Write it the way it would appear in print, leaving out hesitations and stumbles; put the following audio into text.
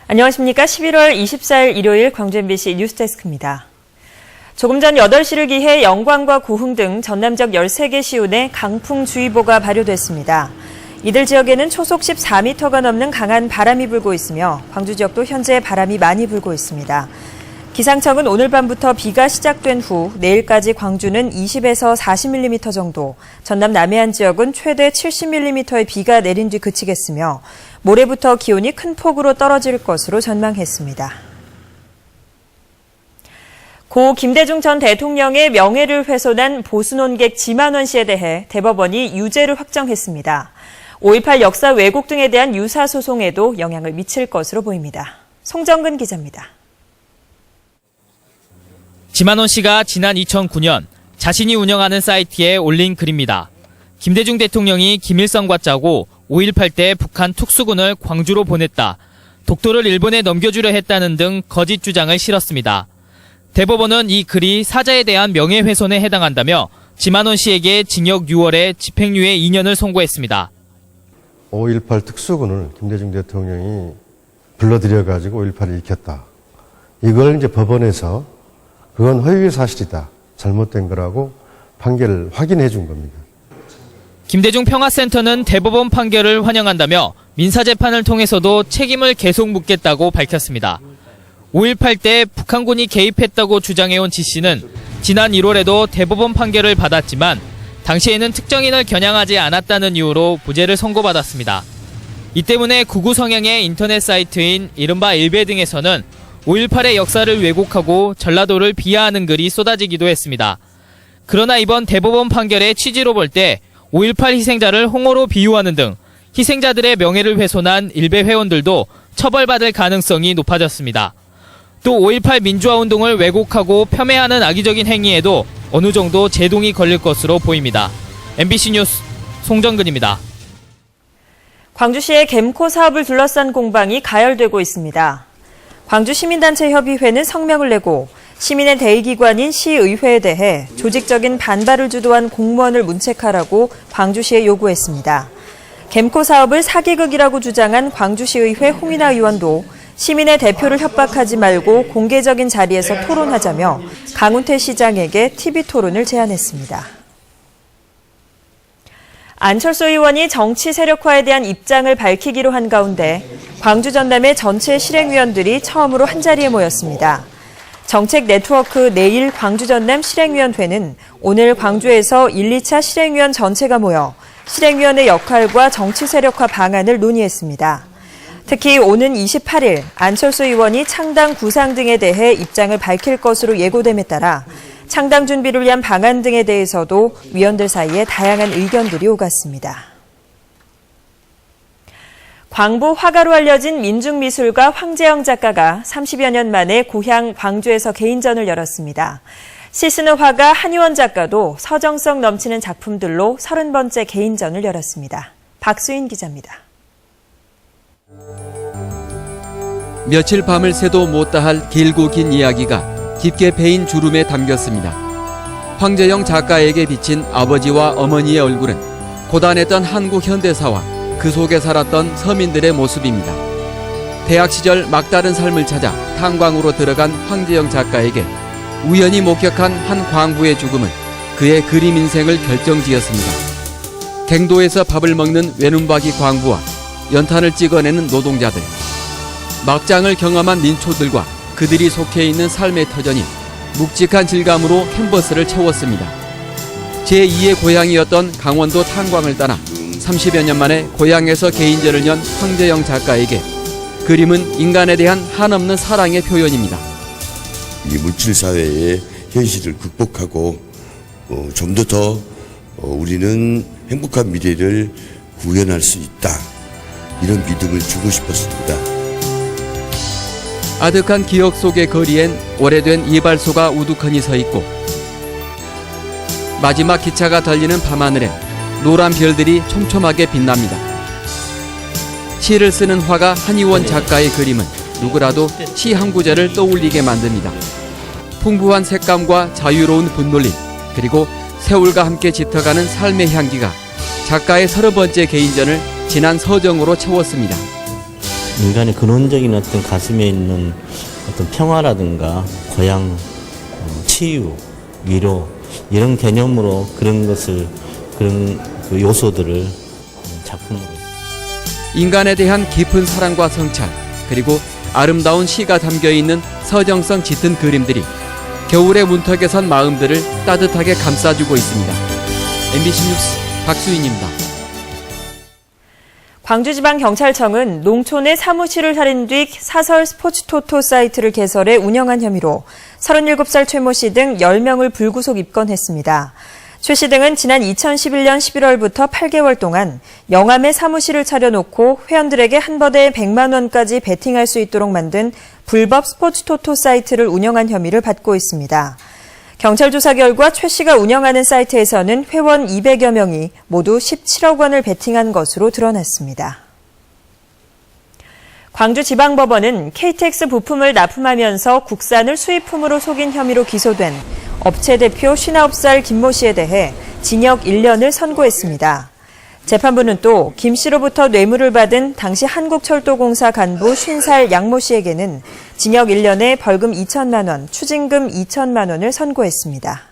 안녕하십니까. 11월 24일 일요일 광주 MBC 뉴스데스크입니다. 조금 전 8시를 기해 영광과 고흥 등 전남 지역 13개 시군에 강풍주의보가 발효됐습니다. 이들 지역에는 초속 14m가 넘는 강한 바람이 불고 있으며 광주 지역도 현재 바람이 많이 불고 있습니다. 기상청은 오늘 밤부터 비가 시작된 후 내일까지 광주는 20에서 40mm 정도, 전남 남해안 지역은 최대 70mm의 비가 내린 뒤 그치겠으며 모레부터 기온이 큰 폭으로 떨어질 것으로 전망했습니다. 고 김대중 전 대통령의 명예를 훼손한 보수논객 지만원 씨에 대해 대법원이 유죄를 확정했습니다. 5.18 역사 왜곡 등에 대한 유사 소송에도 영향을 미칠 것으로 보입니다. 송정근 기자입니다. 지만원 씨가 지난 2009년 자신이 운영하는 사이트에 올린 글입니다. 김대중 대통령이 김일성과 짜고 5.18 때 북한 특수군을 광주로 보냈다. 독도를 일본에 넘겨주려 했다는 등 거짓 주장을 실었습니다. 대법원은 이 글이 사자에 대한 명예훼손에 해당한다며 지만원 씨에게 징역 6월에 집행유예 2년을 선고했습니다. 5.18 특수군을 김대중 대통령이 불러들여가지고 5.18을 익혔다. 이걸 이제 법원에서 그건 허위의 사실이다. 잘못된 거라고 판결을 확인해 준 겁니다. 김대중 평화센터는 대법원 판결을 환영한다며 민사재판을 통해서도 책임을 계속 묻겠다고 밝혔습니다. 5.18 때 북한군이 개입했다고 주장해온 지 씨는 지난 1월에도 대법원 판결을 받았지만 당시에는 특정인을 겨냥하지 않았다는 이유로 무죄를 선고받았습니다. 이 때문에 극우 성향의 인터넷 사이트인 이른바 일베 등에서는 5.18의 역사를 왜곡하고 전라도를 비하하는 글이 쏟아지기도 했습니다. 그러나 이번 대법원 판결의 취지로 볼 때 5.18 희생자를 홍어로 비유하는 등 희생자들의 명예를 훼손한 일베 회원들도 처벌받을 가능성이 높아졌습니다. 또 5.18 민주화운동을 왜곡하고 폄훼하는 악의적인 행위에도 어느 정도 제동이 걸릴 것으로 보입니다. MBC 뉴스 송정근입니다. 광주시의 겜코 사업을 둘러싼 공방이 가열되고 있습니다. 광주시민단체협의회는 성명을 내고 시민의 대의기관인 시의회에 대해 조직적인 반발을 주도한 공무원을 문책하라고 광주시에 요구했습니다. 겜코 사업을 사기극이라고 주장한 광주시의회 홍인하 의원도 시민의 대표를 협박하지 말고 공개적인 자리에서 토론하자며 강훈태 시장에게 TV토론을 제안했습니다. 안철수 의원이 정치 세력화에 대한 입장을 밝히기로 한 가운데 광주 전남의 전체 실행위원들이 처음으로 한자리에 모였습니다. 정책 네트워크 내일 광주 전남 실행위원회는 오늘 광주에서 1, 2차 실행위원 전체가 모여 실행위원의 역할과 정치 세력화 방안을 논의했습니다. 특히 오는 28일 안철수 의원이 창당 구상 등에 대해 입장을 밝힐 것으로 예고됨에 따라 창당 준비를 위한 방안 등에 대해서도 위원들 사이에 다양한 의견들이 오갔습니다. 광부 화가로 알려진 민중미술가 황재영 작가가 30여 년 만에 고향 광주에서 개인전을 열었습니다. 시스느 화가 한의원 작가도 서정성 넘치는 작품들로 30번째 개인전을 열었습니다. 박수인 기자입니다. 며칠 밤을 새도 못다할 길고 긴 이야기가 깊게 패인 주름에 담겼습니다. 황재영 작가에게 비친 아버지와 어머니의 얼굴은 고단했던 한국 현대사와 그 속에 살았던 서민들의 모습입니다. 대학 시절 막다른 삶을 찾아 탄광으로 들어간 황재영 작가에게 우연히 목격한 한 광부의 죽음은 그의 그림 인생을 결정지었습니다. 갱도에서 밥을 먹는 외눈박이 광부와 연탄을 찍어내는 노동자들, 막장을 경험한 민초들과 그들이 속해 있는 삶의 터전이 묵직한 질감으로 캔버스를 채웠습니다. 제2의 고향이었던 강원도 탄광을 떠나 30여 년 만에 고향에서 개인전을 연 황재영 작가에게 그림은 인간에 대한 한없는 사랑의 표현입니다. 이 물질사회의 현실을 극복하고 좀 더 우리는 행복한 미래를 구현할 수 있다. 이런 믿음을 주고 싶었습니다. 아득한 기억 속의 거리엔 오래된 이발소가 우두커니 서 있고 마지막 기차가 달리는 밤하늘엔 노란 별들이 촘촘하게 빛납니다. 시를 쓰는 화가 한의원 작가의 그림은 누구라도 시 한 구절을 떠올리게 만듭니다. 풍부한 색감과 자유로운 분놀림, 그리고 세월과 함께 짙어가는 삶의 향기가 작가의 30번째 개인전을 진한 서정으로 채웠습니다. 인간의 근원적인 어떤 가슴에 있는 어떤 평화라든가 고향, 치유, 위로 이런 개념으로 그런 그 요소들을 작품으로. 인간에 대한 깊은 사랑과 성찰, 그리고 아름다운 시가 담겨 있는 서정성 짙은 그림들이 겨울의 문턱에 선 마음들을 따뜻하게 감싸주고 있습니다. MBC 뉴스 박수인입니다. 광주지방경찰청은 농촌의 사무실을 차린 뒤 사설 스포츠토토 사이트를 개설해 운영한 혐의로 37살 최모 씨 등 10명을 불구속 입건했습니다. 최 씨 등은 지난 2011년 11월부터 8개월 동안 영암에 사무실을 차려놓고 회원들에게 한 번에 100만 원까지 베팅할 수 있도록 만든 불법 스포츠토토 사이트를 운영한 혐의를 받고 있습니다. 경찰 조사 결과 최 씨가 운영하는 사이트에서는 회원 200여 명이 모두 17억 원을 베팅한 것으로 드러났습니다. 광주지방법원은 KTX 부품을 납품하면서 국산을 수입품으로 속인 혐의로 기소된 업체 대표 59살 김모 씨에 대해 징역 1년을 선고했습니다. 재판부는 또 김 씨로부터 뇌물을 받은 당시 한국철도공사 간부 50살 양모 씨에게는 징역 1년에 벌금 2천만 원, 추징금 2천만 원을 선고했습니다.